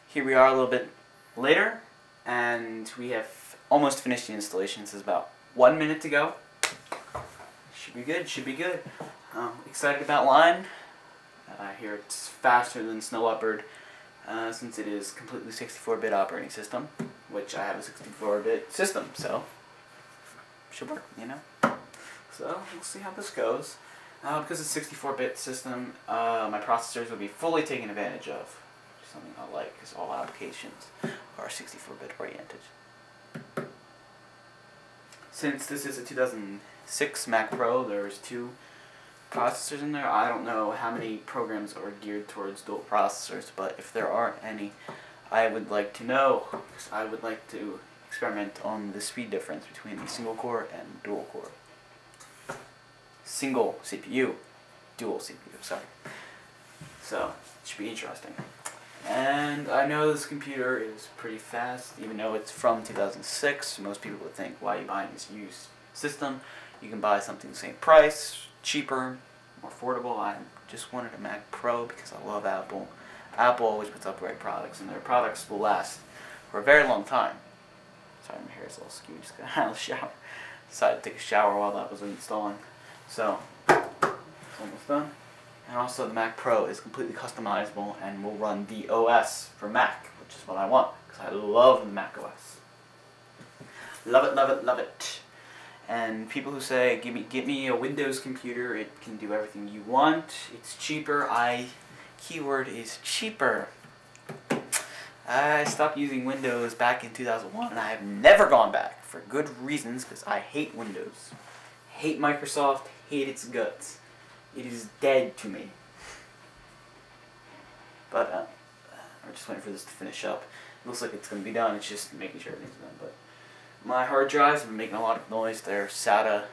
here we are a little bit later, and we have almost finished the installation. This is about 1 minute to go. Should be good, should be good. Excited about line. I hear it's faster than Snow Leopard, since it is completely 64-bit operating system, which I have a 64-bit system, so should work, you know. So we'll see how this goes. Because it's a 64-bit system, my processors will be fully taken advantage of. Something I like, because all applications are 64-bit oriented. Since this is a 2006 Mac Pro, there's 2 processors in there. I don't know how many programs are geared towards dual processors, but if there are any, I would like to know, because I would like to experiment on the speed difference between the single core and dual core. Single CPU, dual CPU, sorry. So, it should be interesting. And I know this computer is pretty fast, even though it's from 2006. Most people would think, why are you buying this used system? You can buy something the same price, cheaper, more affordable. I just wanted a Mac Pro because I love Apple. Apple always puts up great products, and their products will last for a very long time. Sorry, my hair is a little skewed, just got out of the shower. Decided to take a shower while that was installing. So, it's almost done. And also the Mac Pro is completely customizable and will run the OS for Mac, which is what I want, because I love the Mac OS. Love it, love it, love it. And people who say, give me a Windows computer, it can do everything you want, it's cheaper, keyword is cheaper. I stopped using Windows back in 2001, and I have never gone back, for good reasons, because I hate Windows. Hate Microsoft, hate its guts. It is dead to me. But we're just waiting for this to finish up. It looks like it's going to be done. It's just making sure everything's done. But my hard drives have been making a lot of noise. They're SATA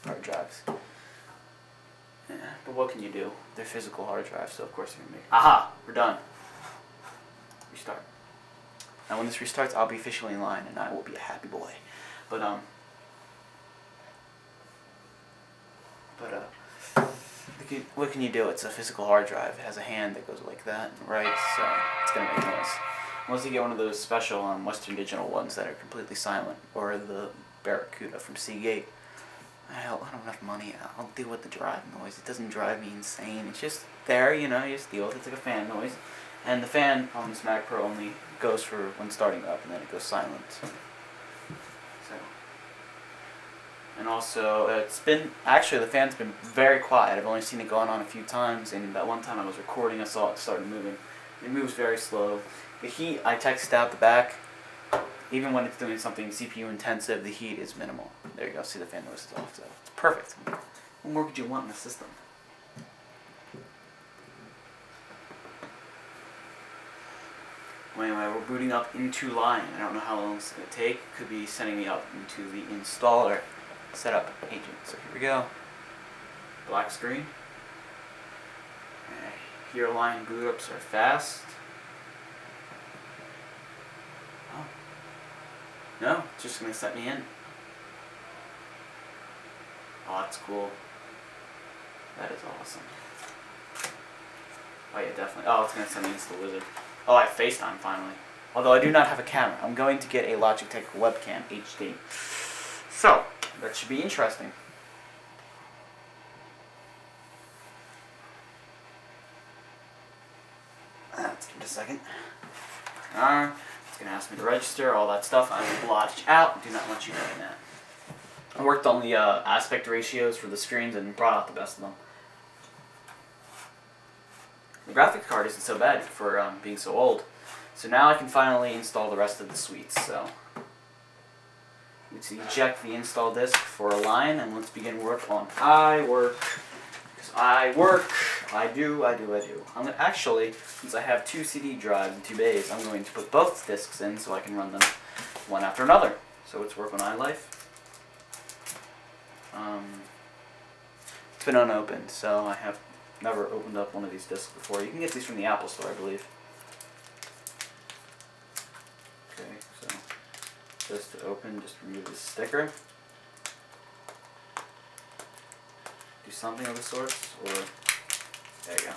hard drives. Yeah, but what can you do? They're physical hard drives, so of course they're going to make... Aha! We're done. Restart. Now when this restarts, I'll be officially in line, and I will be a happy boy. But what can you do? It's a physical hard drive. It has a hand that goes like that, right? So it's going to make noise. Unless you get one of those special Western Digital ones that are completely silent, or the Barracuda from Seagate. I don't have enough money. I'll deal with the drive noise. It doesn't drive me insane. It's just there, you know, you just deal with it. It's like a fan noise. And the fan on this Mac Pro only goes for when starting up, and then it goes silent. So. And also, actually the fan's been very quiet. I've only seen it going on a few times, and that one time I was recording, I saw it started moving. It moves very slow. The heat, I texted out the back. Even when it's doing something CPU intensive, the heat is minimal. There you go, see the fan noise is off, so it's perfect. What more could you want in a system? Well, anyway, we're booting up into line. I don't know how long it's going to take. Could be sending me up into the installer setup agent. So here we go. Black screen. Here line boot ups are fast. Oh. No, it's just going to set me in. Oh, that's cool. That is awesome. Oh yeah, definitely. Oh, it's going to send me into the wizard. Oh, I have FaceTime finally. Although I do not have a camera. I'm going to get a Logitech webcam HD. So, that should be interesting. Let's give it a second. It's going to ask me to register, all that stuff. I will blotch out. Do not want you doing that. I worked on the aspect ratios for the screens and brought out the best of them. The graphics card isn't so bad for being so old. So now I can finally install the rest of the suites. So let's eject the install disk for a line, and let's begin work on iWork. Because I work, I do. I'm gonna actually, since I have 2 CD drives and 2 bays, I'm going to put both disks in so I can run them one after another. So let's work on iLife. It's been unopened, so I have never opened up one of these discs before. You can get these from the Apple Store, I believe. Okay, so just to open, just remove this sticker. Do something of the sort, or there you go.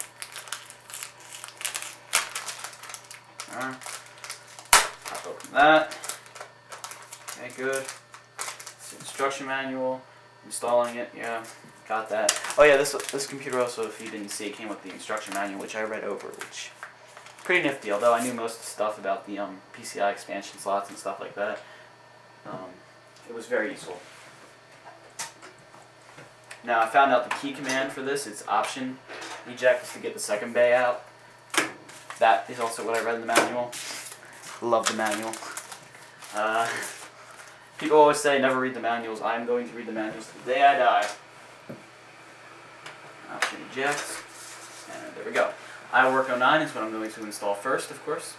that. Okay, good. It's the instruction manual. Installing it, yeah, got that. Oh yeah, this computer also, if you didn't see, it came with the instruction manual, which I read over, which pretty nifty. Although I knew most of the stuff about the PCI expansion slots and stuff like that. It was very useful. Now I found out the key command for this. It's option eject is to get the second bay out. That is also what I read in the manual. Love the manual. People always say never read the manuals. I'm going to read the manuals the day I die. Option eject. And there we go. iWork 09 is what I'm going to install first, of course.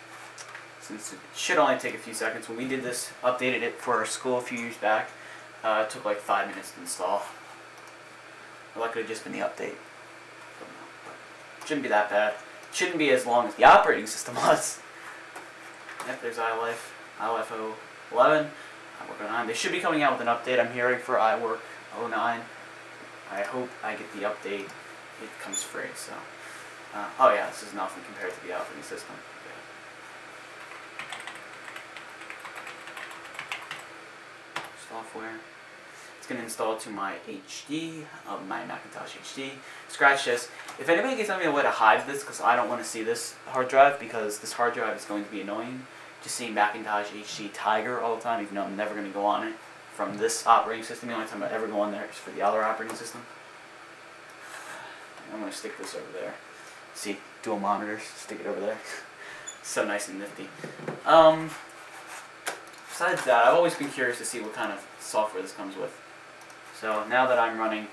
Since it should only take a few seconds. When we did this, updated it for our school a few years back, it took like 5 minutes to install. Well, that could have just been the update. Shouldn't be that bad. Shouldn't be as long as the operating system was. Yep, there's iLife. iLife 11. iWork 09. They should be coming out with an update. I'm hearing for iWork 09. I hope I get the update. It comes free, so. Oh yeah, this is nothing compared to the operating system. Yeah. Software. It's going to install to my HD, my Macintosh HD. Scratch this. If anybody can tell me a way to hide this, because I don't want to see this hard drive, because this hard drive is going to be annoying. Just seeing Macintosh HD Tiger all the time, even though I'm never going to go on it from this operating system. The only time I ever go on there is for the other operating system. I'm going to stick this over there. See, dual monitors, stick it over there. So nice and nifty. Besides that, I've always been curious to see what kind of software this comes with. So now that I'm running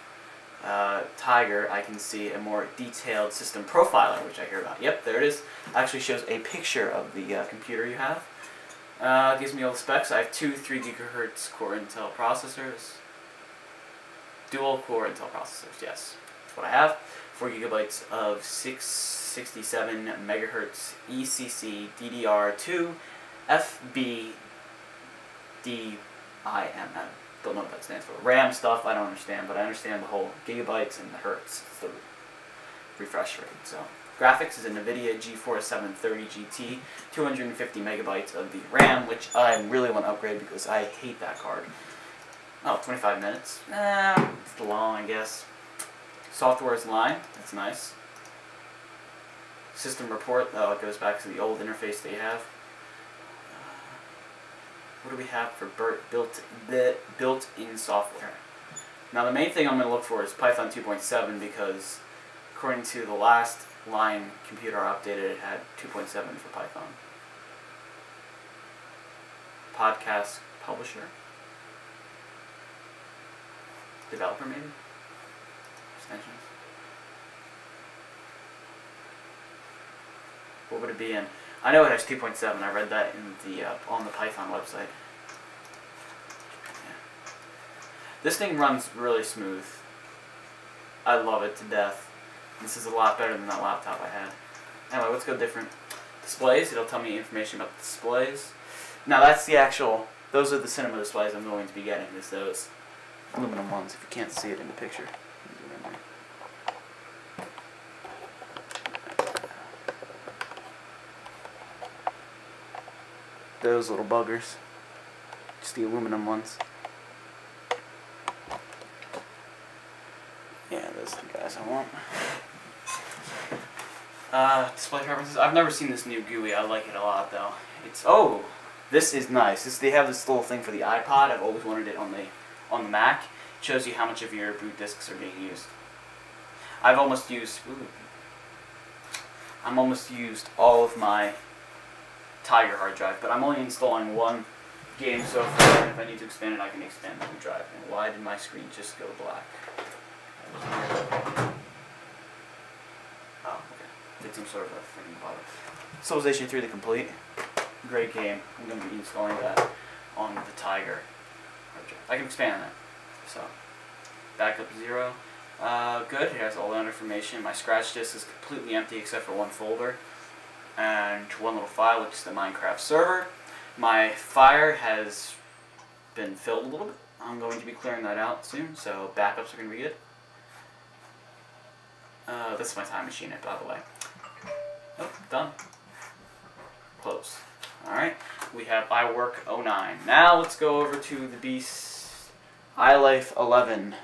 Tiger, I can see a more detailed system profiler, which I hear about. Yep, there it is. Actually shows a picture of the computer you have. Gives me all the specs. I have two 3 GHz core Intel processors. Dual core Intel processors, yes. That's what I have. 4 GB of 667 MHz ECC DDR2 FB-DIMM. Don't know what that stands for. RAM stuff, I don't understand, but I understand the whole gigabytes and the hertz. It's the refresh rate. So, graphics is a Nvidia Geforce 730 GT, 250 megabytes of the RAM, which I really want to upgrade because I hate that card. Oh, 25 minutes. It's long, I guess. Software is line. That's nice. System report. Oh, it goes back to the old interface that you have. What do we have for built-in software? Now the main thing I'm going to look for is Python 2.7 because according to the last line computer I updated, it had 2.7 for Python. Podcast publisher? Developer maybe? Extensions? What would it be in? I know it has 2.7. I read that in the on the Python website. Yeah. This thing runs really smooth. I love it to death. This is a lot better than that laptop I had. Anyway, let's go different. Displays. It'll tell me information about the displays. Now that's the actual. Those are the cinema displays I'm going to be getting. Is those aluminum ones? If you can't see it in the picture. Those little buggers. Just the aluminum ones. Yeah, those are the guys I want. Display preferences. I've never seen this new GUI. I like it a lot though. It's this is nice. They have this little thing for the iPod. I've always wanted it on the Mac. It shows you how much of your boot disks are being used. I'm almost used all of my Tiger hard drive, but I'm only installing one game so far, and if I need to expand it, I can expand the boot drive. And why did my screen just go black? Oh, okay. Did some sort of a thing in the bottom. Civilization 3 The Complete. Great game. I'm going to be installing that on the Tiger hard drive. I can expand that. So, backup 0. Good. It has all that information. My scratch disk is completely empty except for one folder and one little file, which is the Minecraft server. My fire has been filled a little bit. I'm going to be clearing that out soon, so backups are going to be good. This is my time machine, by the way. Oh, done. Close. Alright. We have iWork 09. Now let's go over to the beast iLife 11.